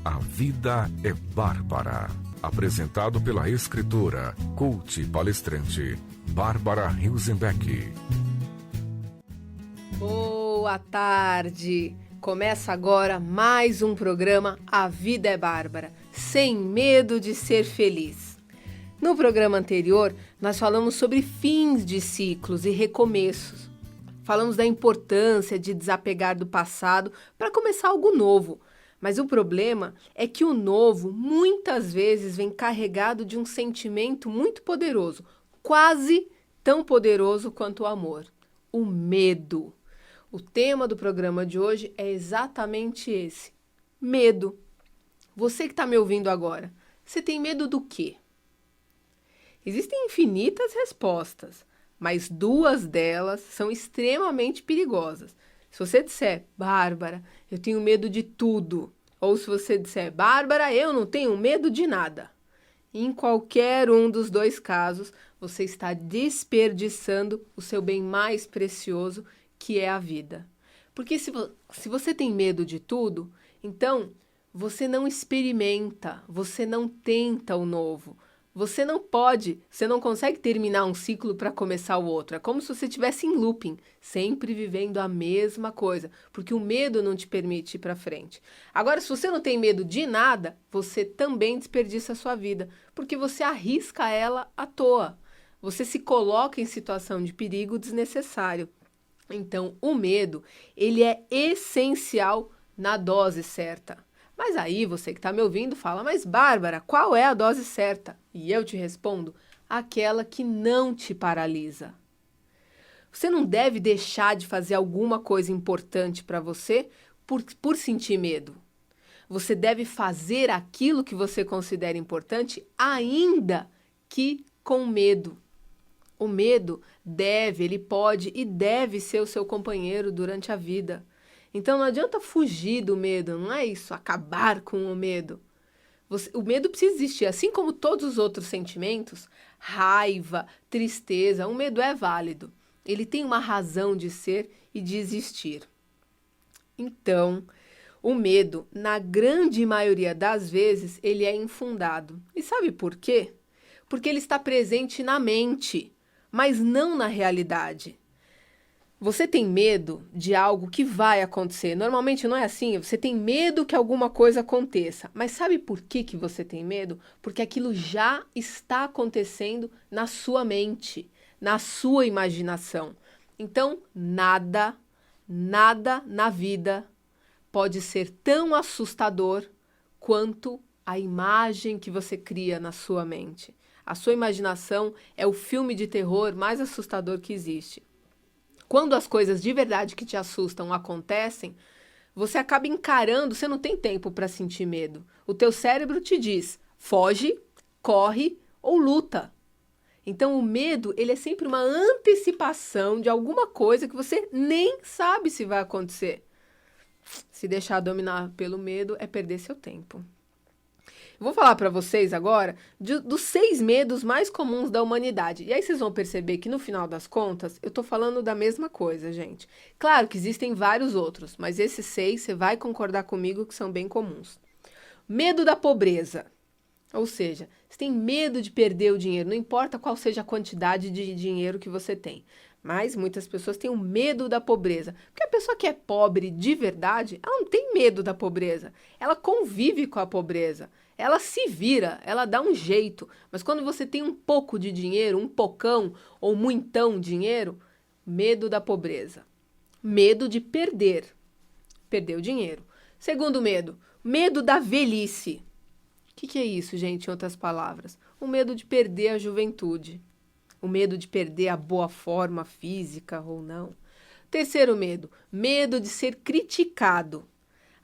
A Vida é Bárbara. Apresentado pela escritora, coach e palestrante, Bárbara Hilsenbeck. Boa tarde! Começa agora mais um programa A Vida é Bárbara, sem medo de ser feliz. No programa anterior, nós falamos sobre fins de ciclos e recomeços. Falamos da importância de desapegar do passado para começar algo novo. Mas o problema é que o novo muitas vezes vem carregado de um sentimento muito poderoso, quase tão poderoso quanto o amor: o medo. O tema do programa de hoje é exatamente esse: medo. Você que está me ouvindo agora, você tem medo do quê? Existem infinitas respostas, mas duas delas são extremamente perigosas. Se você disser, Bárbara, eu tenho medo de tudo, ou se você disser, Bárbara, eu não tenho medo de nada, em qualquer um dos dois casos, você está desperdiçando o seu bem mais precioso, que é a vida. Porque se você tem medo de tudo, então você não experimenta, você não tenta o novo. Você não consegue terminar um ciclo para começar o outro. É como se você estivesse em looping, sempre vivendo a mesma coisa, porque o medo não te permite ir para frente. Agora, se você não tem medo de nada, você também desperdiça a sua vida, porque você arrisca ela à toa. Você se coloca em situação de perigo desnecessário. Então, o medo, ele é essencial na dose certa. Mas aí você que está me ouvindo fala, mas Bárbara, qual é a dose certa? E eu te respondo, aquela que não te paralisa. Você não deve deixar de fazer alguma coisa importante para você por sentir medo. Você deve fazer aquilo que você considera importante, ainda que com medo. O medo ele pode e deve ser o seu companheiro durante a vida. Então não adianta fugir do medo, não é isso, acabar com o medo. O medo precisa existir, assim como todos os outros sentimentos, raiva, tristeza, o medo é válido. Ele tem uma razão de ser e de existir. Então, o medo, na grande maioria das vezes, ele é infundado. E sabe por quê? Porque ele está presente na mente, mas não na realidade. Você tem medo de algo que vai acontecer. Normalmente não é assim. Você tem medo que alguma coisa aconteça. Mas sabe por que você tem medo? Porque aquilo já está acontecendo na sua mente, na sua imaginação. Então, nada na vida pode ser tão assustador quanto a imagem que você cria na sua mente. A sua imaginação é o filme de terror mais assustador que existe. Quando as coisas de verdade que te assustam acontecem, você acaba encarando, você não tem tempo para sentir medo. O teu cérebro te diz, foge, corre ou luta. Então o medo, ele é sempre uma antecipação de alguma coisa que você nem sabe se vai acontecer. Se deixar dominar pelo medo é perder seu tempo. Eu vou falar para vocês agora dos 6 medos mais comuns da humanidade. E aí vocês vão perceber que no final das contas eu estou falando da mesma coisa, gente. Claro que existem vários outros, mas esses 6 você vai concordar comigo que são bem comuns. Medo da pobreza. Ou seja, você tem medo de perder o dinheiro, não importa qual seja a quantidade de dinheiro que você tem. Mas muitas pessoas têm o medo da pobreza. Porque a pessoa que é pobre de verdade, ela não tem medo da pobreza. Ela convive com a pobreza. Ela se vira, ela dá um jeito. Mas quando você tem um pouco de dinheiro, um pocão ou muitão dinheiro, medo da pobreza. Medo de perder o dinheiro. Segundo medo, medo da velhice. O que é isso, gente, em outras palavras? O medo de perder a juventude. O medo de perder a boa forma física ou não. Terceiro medo, medo de ser criticado.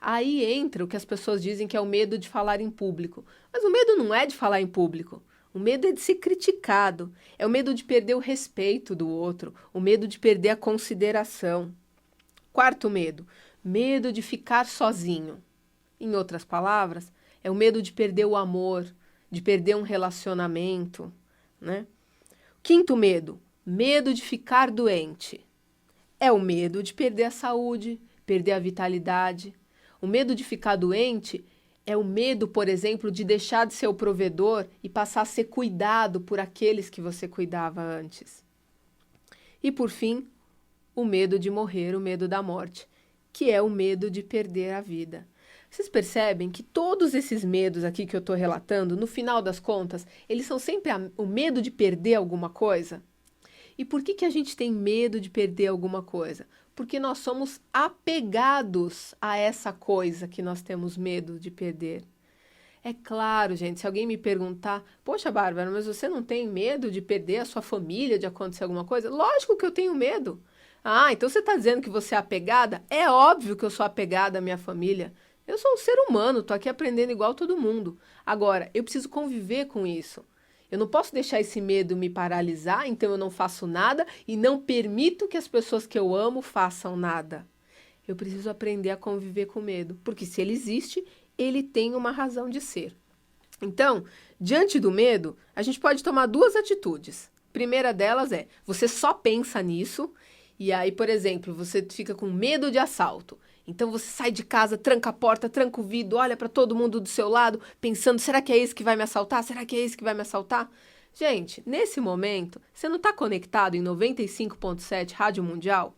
Aí entra o que as pessoas dizem que é o medo de falar em público. Mas o medo não é de falar em público. O medo é de ser criticado. É o medo de perder o respeito do outro. O medo de perder a consideração. Quarto medo, medo de ficar sozinho. Em outras palavras, é o medo de perder o amor, de perder um relacionamento, né? Quinto medo, medo de ficar doente. É o medo de perder a saúde, perder a vitalidade. O medo de ficar doente É o medo, por exemplo, de deixar de ser o provedor e passar a ser cuidado por aqueles que você cuidava antes. E, por fim, o medo de morrer, o medo da morte, que é o medo de perder a vida. Vocês percebem que todos esses medos aqui que eu estou relatando, no final das contas, eles são sempre o medo de perder alguma coisa? E por que a gente tem medo de perder alguma coisa? Porque nós somos apegados a essa coisa que nós temos medo de perder. É claro, gente, se alguém me perguntar, poxa, Bárbara, mas você não tem medo de perder a sua família, de acontecer alguma coisa? Lógico que eu tenho medo. Ah, então você está dizendo que você é apegada? É óbvio que eu sou apegada à minha família. Eu sou um ser humano, estou aqui aprendendo igual todo mundo. Agora, eu preciso conviver com isso. Eu não posso deixar esse medo me paralisar, então eu não faço nada e não permito que as pessoas que eu amo façam nada. Eu preciso aprender a conviver com medo, porque se ele existe, ele tem uma razão de ser. Então, diante do medo, a gente pode tomar duas atitudes. A primeira delas é, você só pensa nisso, e aí, por exemplo, você fica com medo de assalto. Então você sai de casa, tranca a porta, tranca o vidro, olha para todo mundo do seu lado, pensando, será que é esse que vai me assaltar? Será que é esse que vai me assaltar? Gente, nesse momento, você não está conectado em 95.7 Rádio Mundial?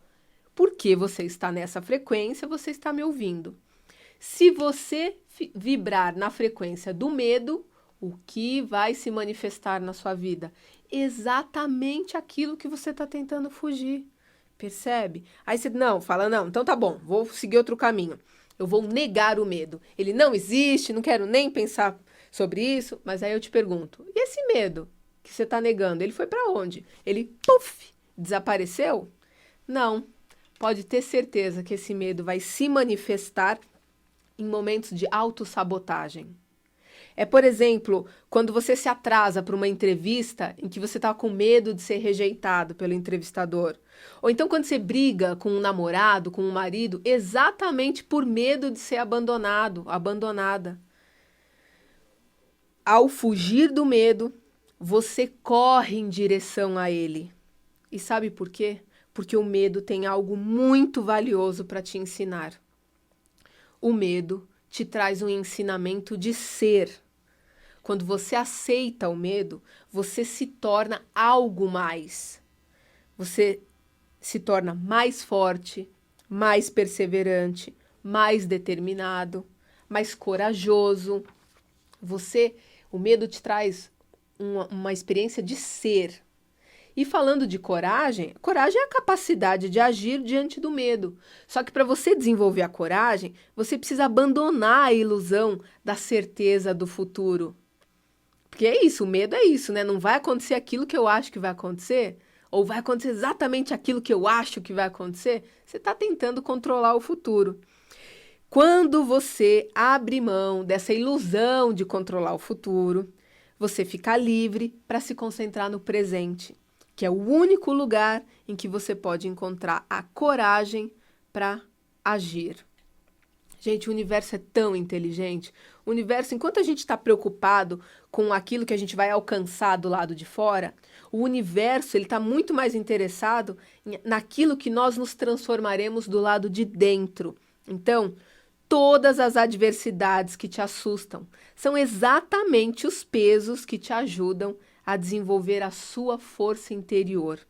Porque você está nessa frequência, você está me ouvindo. Se você vibrar na frequência do medo, o que vai se manifestar na sua vida? Exatamente aquilo que você está tentando fugir. Percebe? Aí você fala, então tá bom, vou seguir outro caminho. Eu vou negar o medo. Ele não existe, não quero nem pensar sobre isso, mas aí eu te pergunto, e esse medo que você está negando, ele foi para onde? Ele, puf, desapareceu? Não. Pode ter certeza que esse medo vai se manifestar em momentos de autossabotagem. É, por exemplo, quando você se atrasa para uma entrevista em que você está com medo de ser rejeitado pelo entrevistador. Ou então quando você briga com um namorado, com um marido, exatamente por medo de ser abandonado, abandonada. Ao fugir do medo, você corre em direção a ele. E sabe por quê? Porque o medo tem algo muito valioso para te ensinar. O medo te traz um ensinamento de ser. Quando você aceita o medo, você se torna algo mais. Você se torna mais forte, mais perseverante, mais determinado, mais corajoso. O medo te traz uma experiência de ser. E falando de coragem, coragem é a capacidade de agir diante do medo. Só que para você desenvolver a coragem, você precisa abandonar a ilusão da certeza do futuro. Porque é isso, o medo é isso, né? Não vai acontecer aquilo que eu acho que vai acontecer, ou vai acontecer exatamente aquilo que eu acho que vai acontecer. Você está tentando controlar o futuro. Quando você abre mão dessa ilusão de controlar o futuro, você fica livre para se concentrar no presente, que é o único lugar em que você pode encontrar a coragem para agir. Gente, o universo é tão inteligente. O universo, enquanto a gente está preocupado com aquilo que a gente vai alcançar do lado de fora, o universo está muito mais interessado naquilo que nós nos transformaremos do lado de dentro. Então, todas as adversidades que te assustam são exatamente os pesos que te ajudam a desenvolver a sua força interior.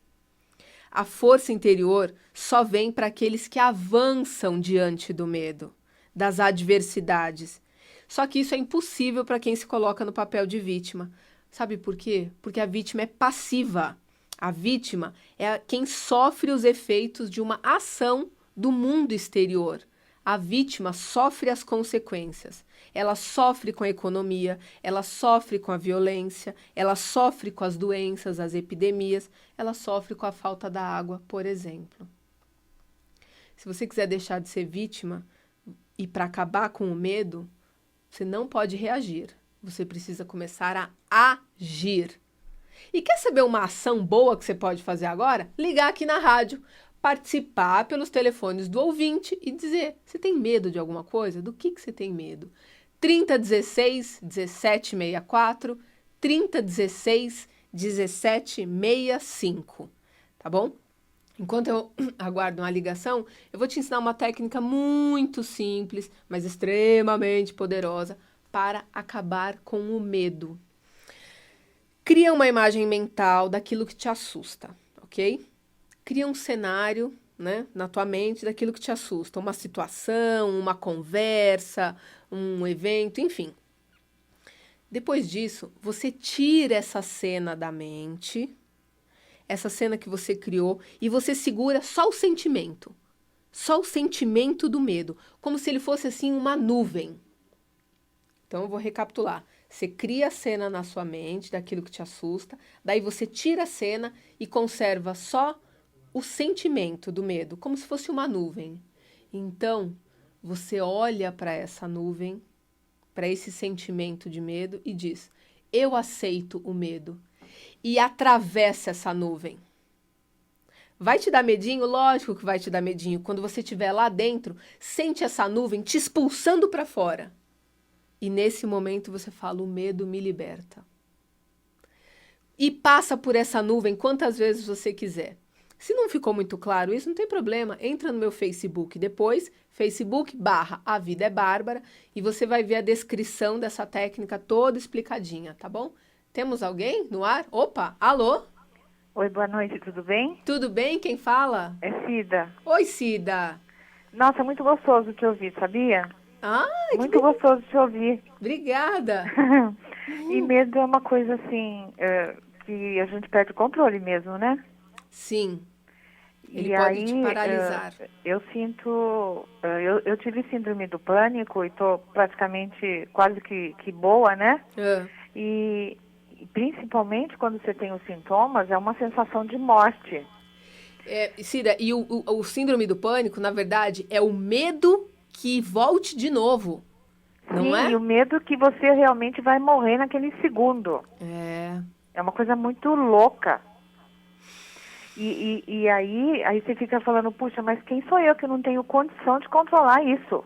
A força interior só vem para aqueles que avançam diante do medo, das adversidades. Só que isso é impossível para quem se coloca no papel de vítima. Sabe por quê? Porque a vítima é passiva. A vítima é quem sofre os efeitos de uma ação do mundo exterior. A vítima sofre as consequências. Ela sofre com a economia, ela sofre com a violência, ela sofre com as doenças, as epidemias, ela sofre com a falta da água, por exemplo. Se você quiser deixar de ser vítima e para acabar com o medo, você não pode reagir. Você precisa começar a agir. E quer saber uma ação boa que você pode fazer agora? Ligar aqui na rádio, participar pelos telefones do ouvinte e dizer, você tem medo de alguma coisa? Do que você tem medo? 3016 1764, 3016 1765, tá bom? Enquanto eu aguardo uma ligação, eu vou te ensinar uma técnica muito simples, mas extremamente poderosa para acabar com o medo. Cria uma imagem mental daquilo que te assusta, ok? Cria um cenário, né, na tua mente daquilo que te assusta. Uma situação, uma conversa, um evento, enfim. Depois disso, você tira essa cena da mente, essa cena que você criou, e você segura só o sentimento do medo, como se ele fosse assim uma nuvem. Então eu vou recapitular. Você cria a cena na sua mente daquilo que te assusta, daí você tira a cena e conserva só o sentimento do medo, como se fosse uma nuvem. Então, você olha para essa nuvem, para esse sentimento de medo e diz: eu aceito o medo. E atravessa essa nuvem. Vai te dar medinho? Lógico que vai te dar medinho. Quando você estiver lá dentro, sente essa nuvem te expulsando para fora. E nesse momento você fala: o medo me liberta. E passa por essa nuvem quantas vezes você quiser. Se não ficou muito claro isso, não tem problema. Entra no meu Facebook depois, Facebook/A Vida é Bárbara, e você vai ver a descrição dessa técnica toda explicadinha, tá bom? Temos alguém no ar? Opa, alô? Oi, boa noite, tudo bem? Tudo bem? Quem fala? É Cida. Oi, Cida. Nossa, muito gostoso te ouvir, sabia? Ai, Muito gostoso te ouvir. Obrigada. E medo é uma coisa assim, que a gente perde o controle mesmo, né? Sim. Ele E pode aí, te paralisar. eu sinto, eu tive síndrome do pânico e tô praticamente quase que boa, né? E principalmente quando você tem os sintomas, é uma sensação de morte. Cida, e o síndrome do pânico, na verdade, é o medo que volte de novo, não é? Sim, e o medo que você realmente vai morrer naquele segundo. É uma coisa muito louca. E aí você fica falando: puxa, mas quem sou eu que não tenho condição de controlar isso?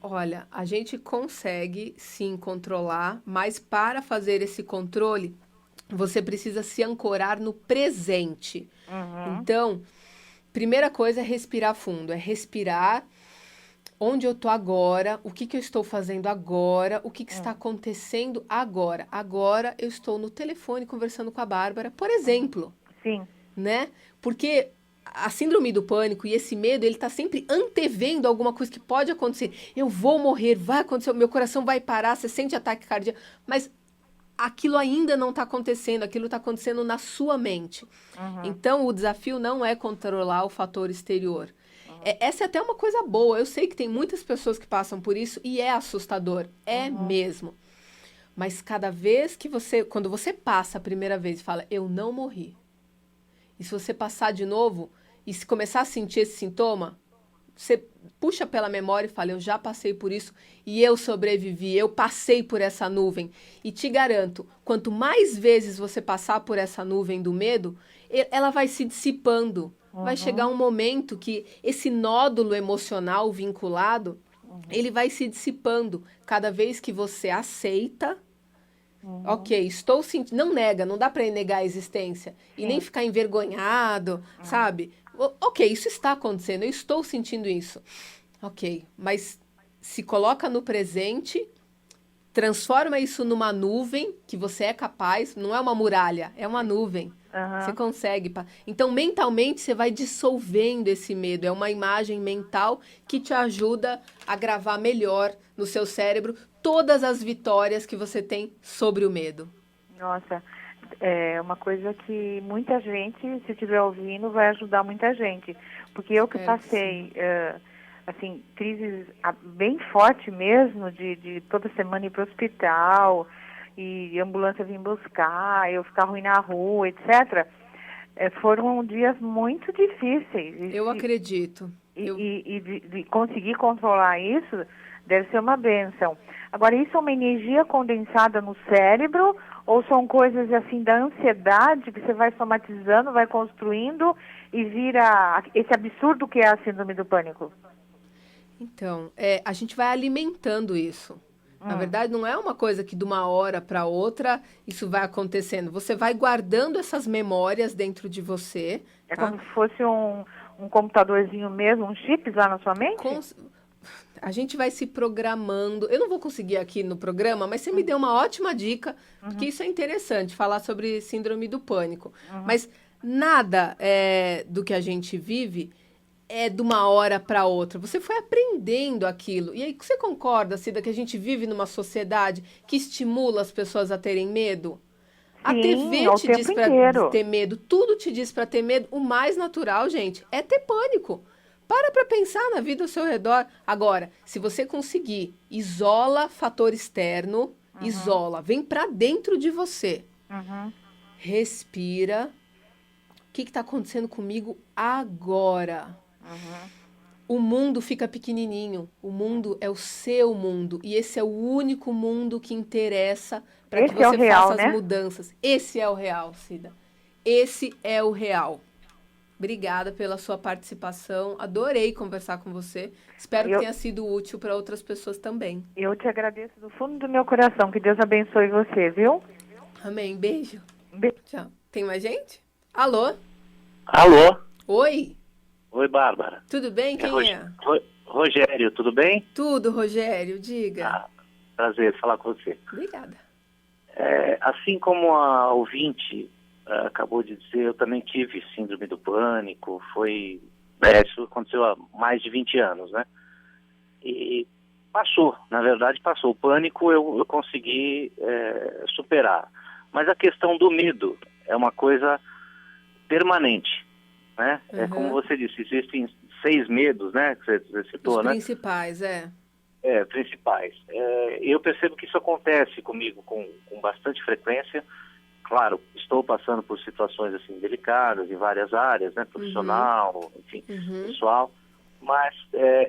Olha, a gente consegue sim controlar, mas para fazer esse controle, você precisa se ancorar no presente. Então, primeira coisa é respirar fundo, é respirar onde eu estou agora, o que eu estou fazendo agora, o que está acontecendo agora. Agora eu estou no telefone conversando com a Bárbara, por exemplo. Sim. Né? Porque a síndrome do pânico e esse medo, ele tá sempre antevendo alguma coisa que pode acontecer. Eu vou morrer, vai acontecer, meu coração vai parar, você sente ataque cardíaco, mas aquilo ainda não está acontecendo, aquilo está acontecendo na sua mente. Então, o desafio não é controlar o fator exterior. Essa é até uma coisa boa. Eu sei que tem muitas pessoas que passam por isso e é assustador. É mesmo. Mas cada vez que quando você passa a primeira vez e fala: eu não morri. E se você passar de novo e se começar a sentir esse sintoma, você puxa pela memória e fala: eu já passei por isso e eu sobrevivi, eu passei por essa nuvem. E te garanto, quanto mais vezes você passar por essa nuvem do medo, ela vai se dissipando. Vai chegar um momento que esse nódulo emocional vinculado, ele vai se dissipando cada vez que você aceita. Ok, estou sentindo. Não nega, não dá para negar a existência. E nem ficar envergonhado, sabe? Ok, isso está acontecendo, eu estou sentindo isso. Ok, mas se coloca no presente, transforma isso numa nuvem que você é capaz, não é uma muralha, é uma nuvem. Você consegue. Então, mentalmente, você vai dissolvendo esse medo. É uma imagem mental que te ajuda a gravar melhor no seu cérebro todas as vitórias que você tem sobre o medo. Nossa, é uma coisa que muita gente, se estiver ouvindo, vai ajudar muita gente. Porque eu que passei, assim, crises bem forte mesmo, de toda semana ir para o hospital, e a ambulância vir buscar, eu ficar ruim na rua, etc. Foram dias muito difíceis. Eu acredito. E de conseguir controlar isso deve ser uma bênção. Agora, isso é uma energia condensada no cérebro ou são coisas assim da ansiedade que você vai somatizando, vai construindo e vira esse absurdo que é a síndrome do pânico? Então, a gente vai alimentando isso. Na verdade, não é uma coisa que de uma hora para outra isso vai acontecendo. Você vai guardando essas memórias dentro de você. É como se fosse um computadorzinho mesmo, um chip lá na sua mente? A gente vai se programando. Eu não vou conseguir aqui no programa, mas você me deu uma ótima dica, porque isso é interessante, falar sobre síndrome do pânico. Mas nada do que a gente vive é de uma hora para outra. Você foi aprendendo aquilo. E aí, você concorda, Cida, que a gente vive numa sociedade que estimula as pessoas a terem medo? A TV te diz para ter medo, tudo te diz para ter medo. O mais natural, gente, é ter pânico. Para pensar na vida ao seu redor. Agora, se você conseguir, isola fator externo, isola, vem para dentro de você. Respira. O que está acontecendo comigo agora? O mundo fica pequenininho. O mundo é o seu mundo. E esse é o único mundo que interessa para que você faça as mudanças. Esse é o real, Cida. Esse é o real. Obrigada pela sua participação. Adorei conversar com você. Espero que tenha sido útil para outras pessoas também. Eu te agradeço do fundo do meu coração. Que Deus abençoe você, viu? Amém. Beijo. Tchau. Tem mais gente? Alô? Alô? Oi. Oi, Bárbara. Tudo bem? Quem é? Rogério, tudo bem? Tudo, Rogério. Diga. Prazer falar com você. Obrigada. Assim como a ouvinte acabou de dizer, eu também tive síndrome do pânico. Isso aconteceu há mais de 20 anos, né? E passou, na verdade passou. O pânico eu consegui superar. Mas a questão do medo é uma coisa permanente, né? É como você disse, existem 6 medos, né? Que você citou, Os né? principais, Principais. Eu percebo que isso acontece comigo com bastante frequência. Claro, estou passando por situações assim delicadas em várias áreas, né? Profissional, enfim, pessoal. Mas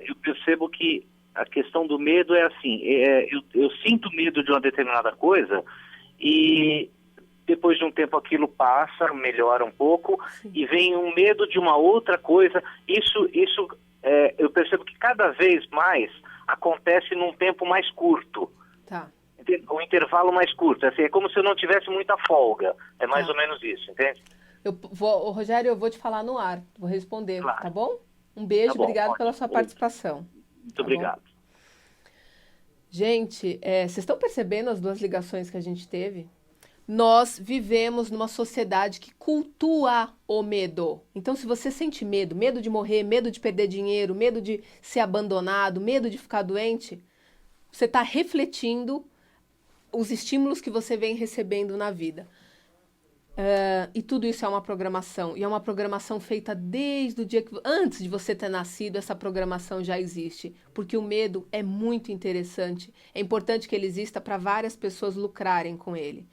eu percebo que a questão do medo é assim, eu sinto medo de uma determinada coisa e depois de um tempo aquilo passa, melhora um pouco, e vem um medo de uma outra coisa. Isso eu percebo que cada vez mais acontece num tempo mais curto. Tá. O intervalo mais curto. Assim, é como se eu não tivesse muita folga. É mais ou menos isso, entende? Rogério, eu vou te falar no ar. Vou responder, claro. Tá bom? Um beijo, obrigado pela sua participação. Muito obrigado. Bom? Gente, vocês estão percebendo as 2 ligações que a gente teve? Nós vivemos numa sociedade que cultua o medo. Então, se você sente medo de morrer, medo de perder dinheiro, medo de ser abandonado, medo de ficar doente, você está refletindo os estímulos que você vem recebendo na vida. E tudo isso é uma programação. E é uma programação feita desde o dia que... Antes de você ter nascido, essa programação já existe. Porque o medo é muito interessante. É importante que ele exista para várias pessoas lucrarem com ele.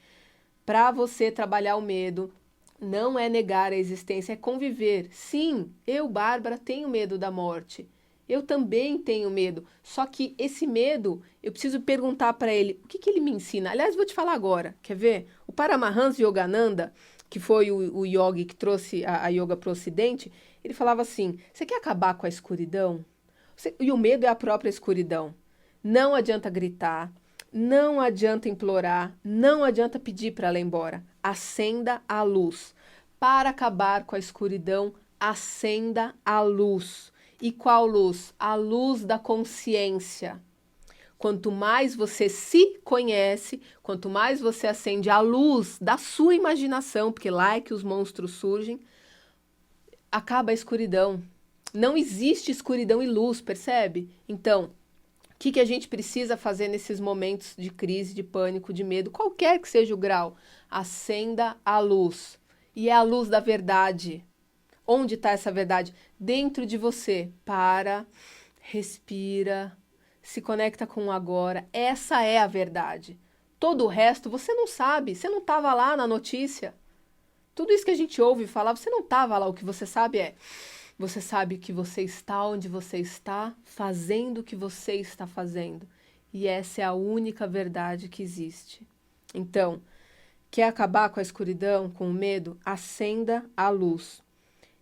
Para você trabalhar o medo, não é negar a existência, é conviver. Sim, eu, Bárbara, tenho medo da morte. Eu também tenho medo. Só que esse medo, eu preciso perguntar para ele, o que ele me ensina? Aliás, vou te falar agora, quer ver? O Paramahansa Yogananda, que foi o yogi que trouxe a yoga para o Ocidente, ele falava assim, você quer acabar com a escuridão? E o medo é a própria escuridão. Não adianta gritar. Não adianta implorar, não adianta pedir para ela ir embora. Acenda a luz. Para acabar com a escuridão, acenda a luz. E qual luz? A luz da consciência. Quanto mais você se conhece, quanto mais você acende a luz da sua imaginação, porque lá é que os monstros surgem, acaba a escuridão. Não existe escuridão e luz, percebe? Então, o que a gente precisa fazer nesses momentos de crise, de pânico, de medo, qualquer que seja o grau? Acenda a luz. E é a luz da verdade. Onde está essa verdade? Dentro de você. Para, respira, se conecta com o agora. Essa é a verdade. Todo o resto você não sabe. Você não estava lá na notícia. Tudo isso que a gente ouve falar, você não estava lá. O que você sabe é... Você sabe que você está onde você está, fazendo o que você está fazendo. E essa é a única verdade que existe. Então, quer acabar com a escuridão, com o medo? Acenda a luz.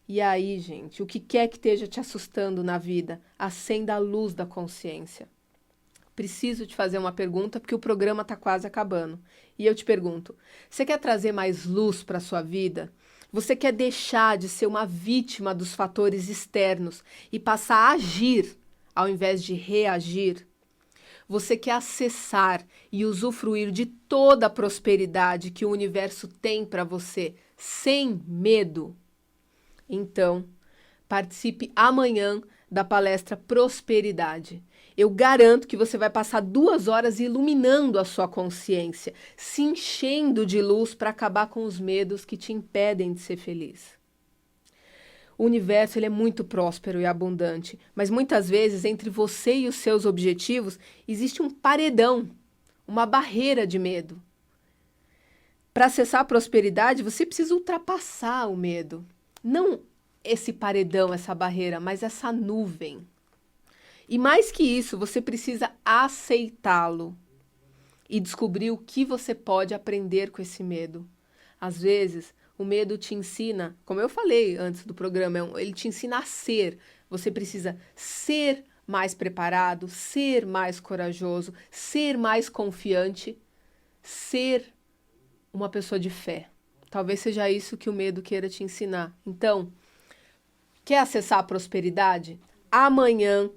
E aí, gente, o que quer que esteja te assustando na vida, acenda a luz da consciência. Preciso te fazer uma pergunta, porque o programa está quase acabando. E eu te pergunto, você quer trazer mais luz para a sua vida? Você quer deixar de ser uma vítima dos fatores externos e passar a agir ao invés de reagir? Você quer acessar e usufruir de toda a prosperidade que o universo tem para você, sem medo? Então, participe amanhã da palestra Prosperidade. Eu garanto que você vai passar 2 horas iluminando a sua consciência, se enchendo de luz para acabar com os medos que te impedem de ser feliz. O universo ele é muito próspero e abundante, mas muitas vezes entre você e os seus objetivos existe um paredão, uma barreira de medo. Para acessar a prosperidade, você precisa ultrapassar o medo. Não esse paredão, essa barreira, mas essa nuvem. E mais que isso, você precisa aceitá-lo e descobrir o que você pode aprender com esse medo. Às vezes, o medo te ensina, como eu falei antes do programa, ele te ensina a ser. Você precisa ser mais preparado, ser mais corajoso, ser mais confiante, ser uma pessoa de fé. Talvez seja isso que o medo queira te ensinar. Então, quer acessar a prosperidade? Amanhã,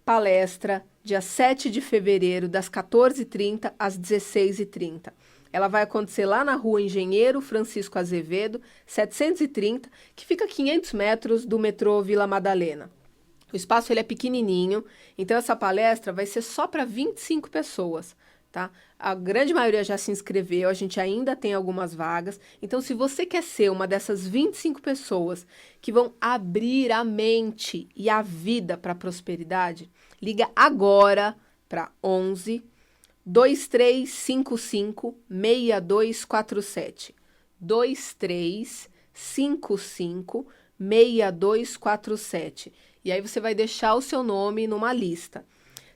palestra, dia 7 de fevereiro, das 14h30 às 16h30. Ela vai acontecer lá na rua Engenheiro Francisco Azevedo, 730, que fica a 500 metros do metrô Vila Madalena. O espaço ele é pequenininho, então essa palestra vai ser só para 25 pessoas, tá? A grande maioria já se inscreveu, a gente ainda tem algumas vagas. Então, se você quer ser uma dessas 25 pessoas que vão abrir a mente e a vida para a prosperidade, liga agora para 11 2355 6247. 2355 6247. E aí você vai deixar o seu nome numa lista.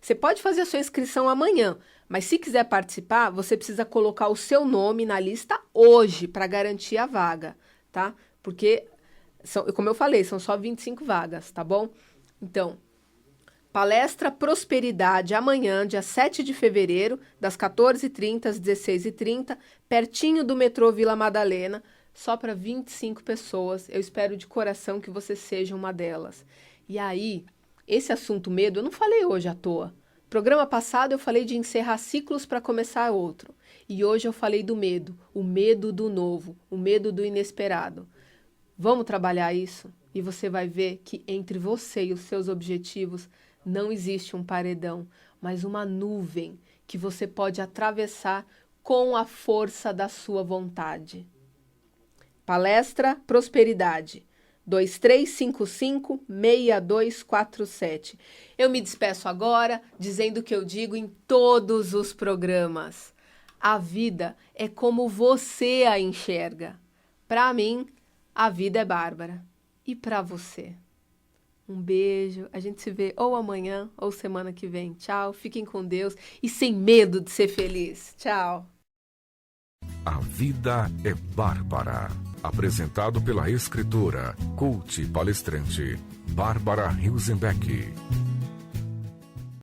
Você pode fazer a sua inscrição amanhã, mas se quiser participar, você precisa colocar o seu nome na lista hoje para garantir a vaga, tá? Porque, como eu falei, são só 25 vagas, tá bom? Então, palestra Prosperidade amanhã, dia 7 de fevereiro, das 14h30 às 16h30, pertinho do metrô Vila Madalena, só para 25 pessoas. Eu espero de coração que você seja uma delas. E aí, esse assunto medo, eu não falei hoje à toa. Programa passado eu falei de encerrar ciclos para começar outro. E hoje eu falei do medo, o medo do novo, o medo do inesperado. Vamos trabalhar isso? E você vai ver que entre você e os seus objetivos não existe um paredão, mas uma nuvem que você pode atravessar com a força da sua vontade. Palestra Prosperidade. 2355-6247. Eu me despeço agora dizendo o que eu digo em todos os programas. A vida é como você a enxerga. Para mim, a vida é Bárbara. E para você? Um beijo. A gente se vê ou amanhã ou semana que vem. Tchau. Fiquem com Deus e sem medo de ser feliz. Tchau. A vida é Bárbara. Apresentado pela escritora, coach e palestrante, Bárbara Hilsenbeck.